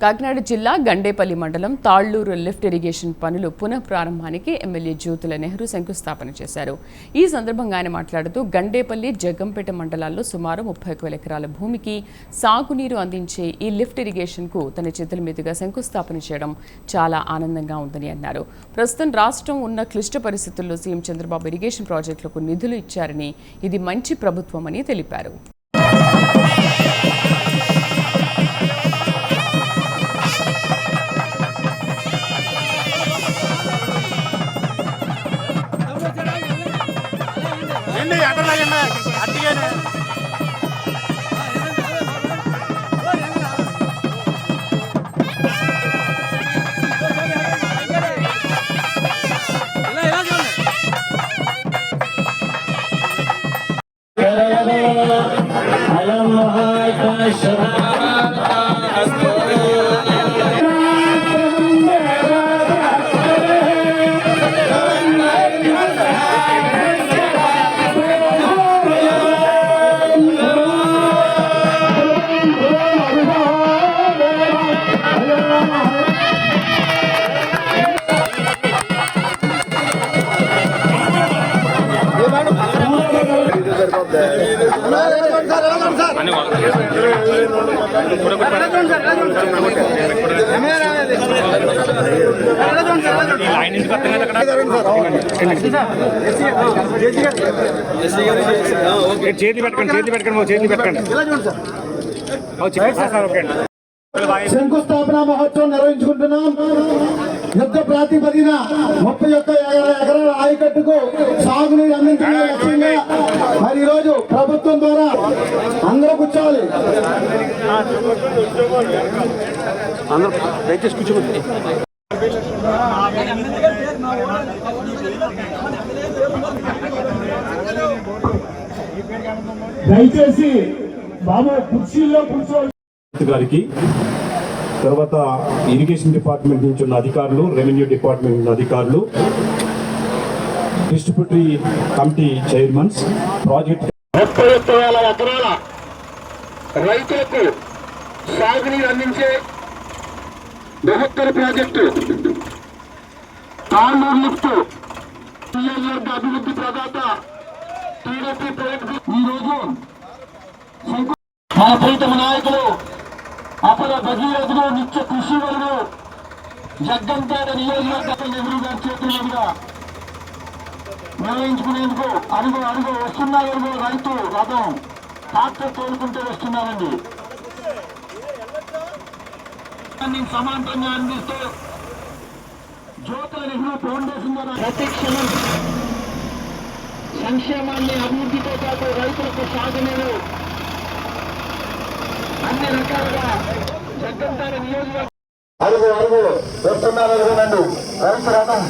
కాకినాడ జిల్లా గండేపల్లి మండలం Tallur lift irrigation పనులు పునః ప్రారంభానికి ఎమ్మెల్యే జ్యోతుల నెహ్రూ శంకుస్థాపన చేశారు. ఈ సందర్భంగా ఆయన మాట్లాడుతూ గండేపల్లి జగ్గంపేట మండలాల్లో సుమారు 31,000 ఎకరాల భూమికి సాగునీరు అందించే ఈ లిఫ్ట్ ఇరిగేషన్ కు తన చేతుల మీదుగా శంకుస్థాపన చేయడం చాలా ఆనందంగా ఉందని అన్నారు. ప్రస్తుతం రాష్ట్రం ఉన్న క్లిష్ట పరిస్థితుల్లో సీఎం చంద్రబాబు ఇరిగేషన్ ప్రాజెక్టులకు నిధులు ఇచ్చారని ఇది మంచి ప్రభుత్వమని తెలిపారు. శంకుస్థాపన మహోత్సవం నిర్వహించుకుంటున్నాం. యుద్ధ ప్రాతిపదిన 31 ఎకరాల ఆయకట్టుకు సాగునీరు అందించడమే లక్ష్యంగా మరి ఈరోజు ప్రభుత్వం ద్వారా అందరూ కూర్చోవాలి. దయచేసి బాబు కుర్చీల్లో కూర్చోవాలి. గారికి తర్వాత ఇరిగేషన్ డిపార్ట్మెంట్ నుంచి ఉన్న అధికారులు, రెవెన్యూ డిపార్ట్మెంట్ ఉన్న అధికారులు, డిస్ట్రిబ్యూటరీ కమిటీ చైర్మన్స్, ప్రాజెక్ట్ 31,000 ఎకరాల రైతులకు సాగునీరు అందించే బృహత్తర ప్రాజెక్టు తాళ్లూరు లిఫ్ట్ అభివృద్ధి ప్రదాత టీడీపీ ప్రాజెక్టు ఈరోజు మన ప్రీతమ నాయకులు అపర భగీరథులు, నిత్య కృషి వరుడు, జగ్గంపేట నియోజకవర్గ నెహ్రూ గారి చేతుల మీదుగా నిర్వహించుకునేందుకు అడుగు అడుగు వస్తున్నారు. రైతు రథం ట్రాక్టర్ తోలుకుంటూ వస్తున్నారండి. సమాంతరంగా అందిస్తూ జ్యోతుల నెహ్రూ ఫౌండేషన్ ద్వారా ప్రతి క్షణం సంక్షేమాన్ని, అభివృద్ధితో పాటు రైతులకు సాగునీరు అన్ని రకాలుగా జగ్గంపేట నియోజకవర్గం అడుగు అడుగు వస్తున్నారు. రైతు రథం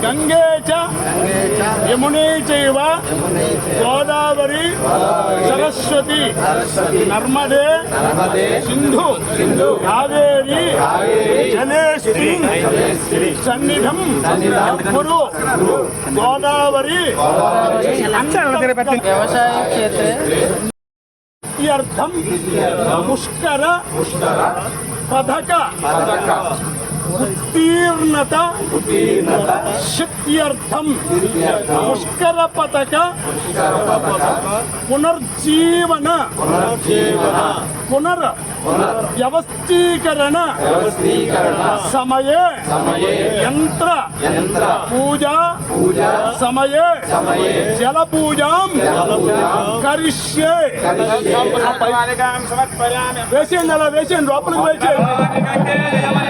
గంగే చ యమునే చైవ గోదావరి సరస్వతి నర్మదే సింధు కావేరి జలేస్మిన్ సన్నిధం కురు గోదావరి వ్యవసాయ క్షేత్రే అర్థం పుష్కర పథక ఉత్తీర్ణత శక్త్యర్థం పుష్కర పథక పునర్జీవన పునర్ వ్యవస్థీకరణ సమయే యంత్ర పూజా సమయే జల పూజాం కరిష్యే. వేసేయండి, అలా వేసేయండి, లోపలికి వేసేయండి.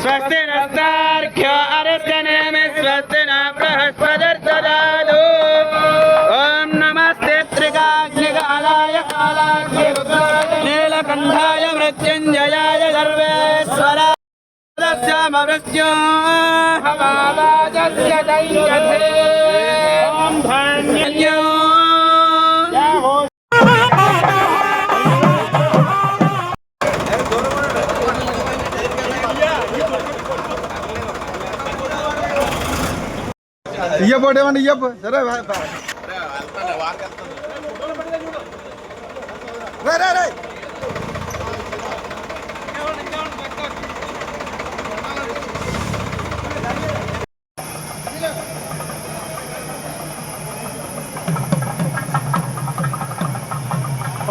स्वस्ति नस्तार्घ्य अरिष्टनेमि स्वस्ति न बृहस्पतिर्ददातु। ओम नमस्ते त्रिकाग्निकालाय नीलकण्ठाय मृत्युञ्जयाय सर्वेश्वराय मृत्यो हवावाजस्य दैत्यते ओम धान्यो ఇయ్యపోటేమండి ఇయ్యపో సరే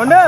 ఉండే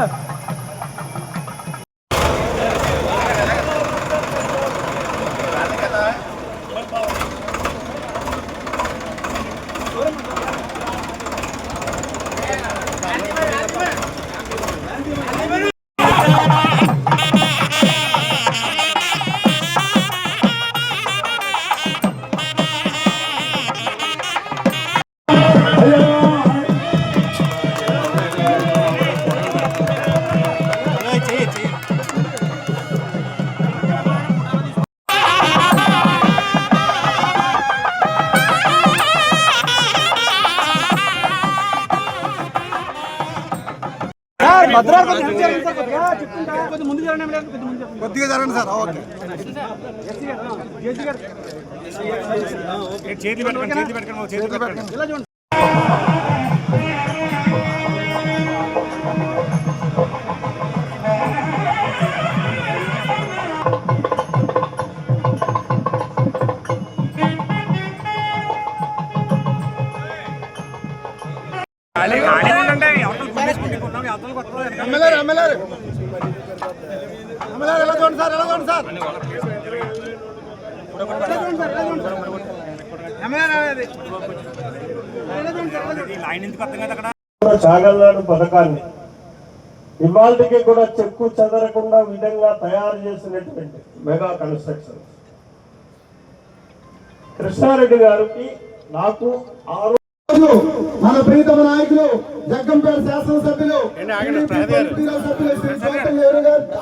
కొద్దిగా జరగండి సార్. ఓకే చేతులు పెట్టండి. చాగల్నాడు పథకాన్ని ఇవాళకి కూడా చెక్కు చెదరకుండా విధంగా తయారు చేసినటువంటి మెగా కన్స్ట్రక్షన్ కృష్ణారెడ్డి గారికి నాకు మన ప్రీతమ నాయకులు జగ్గంపేట శాసనసభ్యులు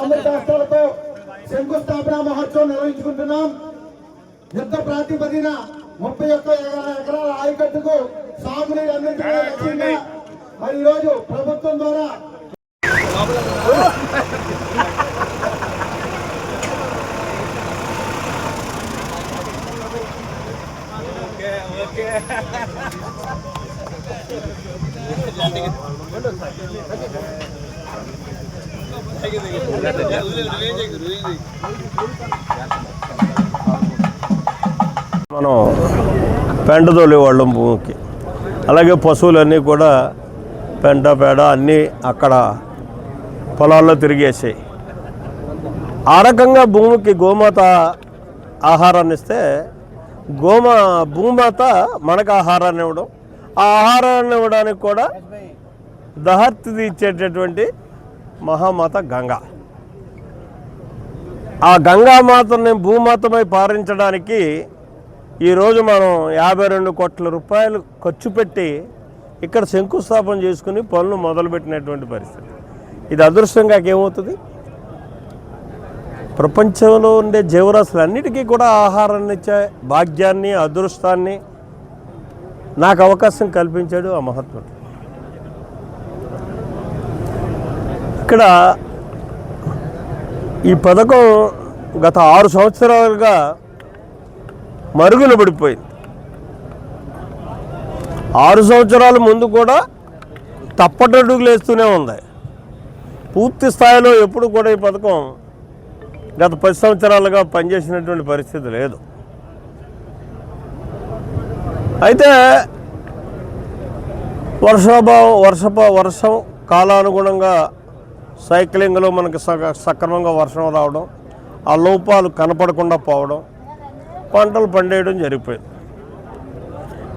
అమృత హస్తాలతో శంకుస్థాపన మహోత్సవం నిర్వహించుకుంటున్నాం. యుద్ధ ప్రాతిపదిన 31 ఎకరాల ఆయకట్టుకు సాగునీరు అందించడం లక్ష్యంగా మరి ఈరోజు ప్రభుత్వం ద్వారా మనం పెంట తోలేవాళ్ళం భూమికి. అలాగే పశువులన్నీ కూడా పెంట పేడ అన్నీ అక్కడ పొలాల్లో తిరిగేసాయి. ఆ రకంగా భూమికి గోమాత ఆహారాన్ని ఇస్తే భూమాత మనకు ఆహారాన్ని ఇవ్వడం, ఆ ఆహారాన్ని ఇవ్వడానికి కూడా దహర్తి తీర్చేటటువంటి మహామాత గంగా. ఆ గంగామాతని భూమాతమై పాలించడానికి ఈరోజు మనం 52 కోట్ల రూపాయలు ఖర్చు పెట్టి ఇక్కడ శంకుస్థాపన చేసుకుని పనులు మొదలుపెట్టినటువంటి పరిస్థితి. ఇది అదృష్టంగా ఏమవుతుంది? ప్రపంచంలో ఉండే జీవరాశులన్నిటికీ కూడా ఆహారాన్ని ఇచ్చే భాగ్యాన్ని, అదృష్టాన్ని నాకు అవకాశం కల్పించాడు ఆ మహాత్ముడు. ఇక్కడ ఈ పథకం గత 6 సంవత్సరాలుగా మరుగున పడిపోయింది. 6 సంవత్సరాల ముందు కూడా తప్పటడుగులు వేస్తూనే ఉంది. పూర్తి స్థాయిలో ఎప్పుడు కూడా ఈ పథకం గత 10 సంవత్సరాలుగా పనిచేసినటువంటి పరిస్థితి లేదు. అయితే వర్షం కాలానుగుణంగా సైక్లింగ్లో మనకి సక్రమంగా వర్షం రావడం, ఆ లోపాలు కనపడకుండా పోవడం, పంటలు పండేయడం జరిగిపోయింది.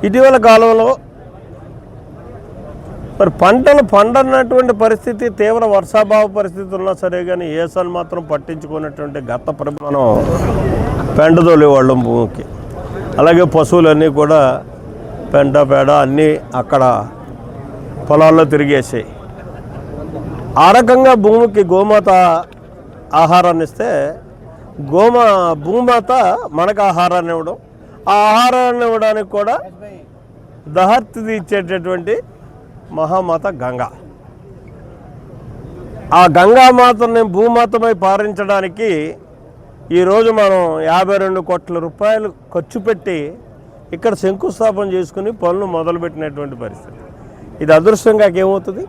ఇటీవల కాలంలో మరి పంటలు పండనటువంటి పరిస్థితి, తీవ్ర వర్షాభావ పరిస్థితి ఉన్నా సరే కానీ ఏసాన్ని మాత్రం పట్టించుకున్నటువంటి గత మనం పెండదోలేవాళ్ళం భూమికి. అలాగే పశువులన్నీ కూడా పెంట పేడ అన్నీ అక్కడ పొలాల్లో తిరిగేసాయి. ఆ రకంగా భూమికి గోమాత ఆహారాన్ని ఇస్తే భూమాత మనకు ఆహారాన్ని ఇవ్వడం, ఆ ఆహారాన్ని ఇవ్వడానికి కూడా దహర్తి తీర్చేటటువంటి మహామాత గంగా. ఆ గంగామాతని భూమాతమై పాలించడానికి ఈరోజు మనం 52 కోట్ల రూపాయలు ఖర్చు పెట్టి ఇక్కడ శంకుస్థాపన చేసుకుని పనులు మొదలుపెట్టినటువంటి పరిస్థితి. ఇది అదృష్టంగా ఏమవుతుంది?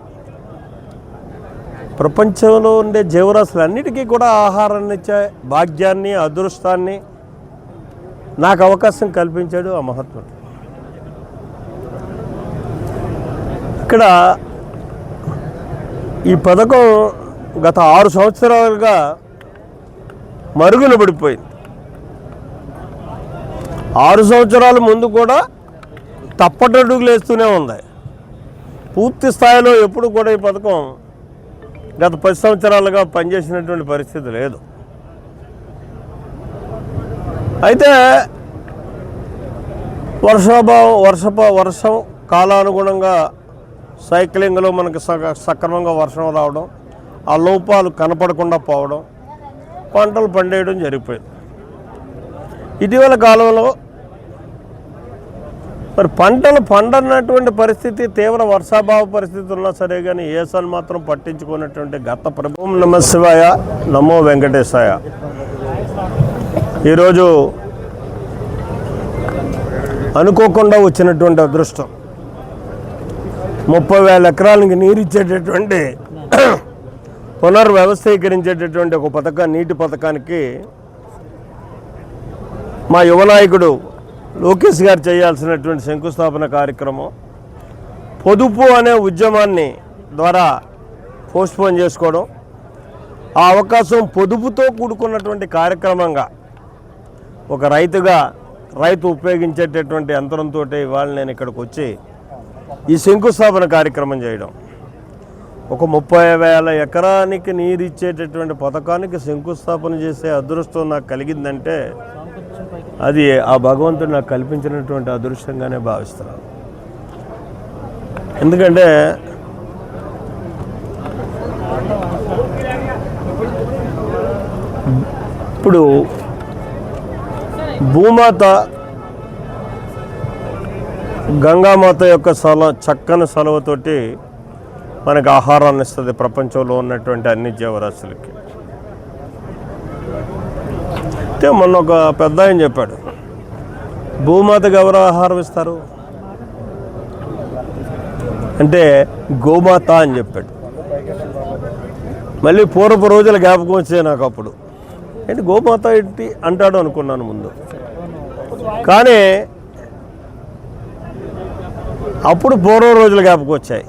ప్రపంచంలో ఉండే జీవరాశులన్నిటికీ కూడా ఆహారాన్ని ఇచ్చే భాగ్యాన్ని, అదృష్టాన్ని నాకు అవకాశం కల్పించాడు ఆ మహాత్ముడు. ఇక్కడ ఈ పథకం గత 6 సంవత్సరాలుగా మరుగున పడిపోయింది. 6 సంవత్సరాల ముందు కూడా తప్పటడుగులు వేస్తూనే ఉంది. పూర్తి స్థాయిలో ఎప్పుడు కూడా ఈ పథకం గత 10 సంవత్సరాలుగా పనిచేసినటువంటి పరిస్థితి లేదు. అయితే వర్షం కాలానుగుణంగా సైక్లింగ్లో మనకి సక్రమంగా వర్షం రావడం, ఆ లోపాలు కనపడకుండా పోవడం, పంటలు పండేయడం జరిగిపోయింది. ఇటీవల కాలంలో మరి పంటలు పండనటువంటి పరిస్థితి, తీవ్ర వర్షాభావ పరిస్థితి ఉన్నా సరే కానీ ఏసాన్ని మాత్రం పట్టించుకున్నటువంటి గత ప్రభుత్వం. నమ శివాయ, నమో వెంకటేశాయ. ఈరోజు అనుకోకుండా వచ్చినటువంటి అదృష్టం, 30,000 ఎకరాలకి నీరు ఇచ్చేటటువంటి పునర్వ్యవస్థీకరించేటటువంటి ఒక పథకం, నీటి పథకానికి మా యువ నాయకుడు లోకేష్ గారు చేయాల్సినటువంటి శంకుస్థాపన కార్యక్రమం పొదుపు అనే ఉద్యమాన్ని ద్వారా పోస్ట్పోన్ చేసుకోవడం, ఆ అవకాశం పొదుపుతో కూడుకున్నటువంటి కార్యక్రమంగా ఒక రైతు ఉపయోగించేటటువంటి యంత్రంతో ఇవాళ నేను ఇక్కడికి వచ్చి ఈ శంకుస్థాపన కార్యక్రమం చేయడం. ఒక 30,000 ఎకరానికి నీరు ఇచ్చేటటువంటి పథకానికి శంకుస్థాపన చేసే అదృష్టం నాకు కలిగిందంటే అది ఆ భగవంతుడు నాకు కల్పించినటువంటి అదృష్టంగానే భావిస్తున్నాను. ఎందుకంటే ఇప్పుడు భూమాత గంగామాత యొక్క చక్కని సెలవుతోటి మనకు ఆహారాన్ని ఇస్తుంది ప్రపంచంలో ఉన్నటువంటి అన్ని జీవరాశులకి. అయితే మొన్న ఒక పెద్ద ఆయన చెప్పాడు, భూమాతకు ఎవరు ఆహారం ఇస్తారు అంటే గోమాత అని చెప్పాడు. మళ్ళీ పూర్వపు రోజుల జ్ఞాపకం వచ్చే నాకు. అప్పుడు ఏంటి గోమాత ఏంటి అంటాడు అనుకున్నాను ముందు. కానీ అప్పుడు పూర్వ రోజుల జ్ఞాపకం వచ్చాయి.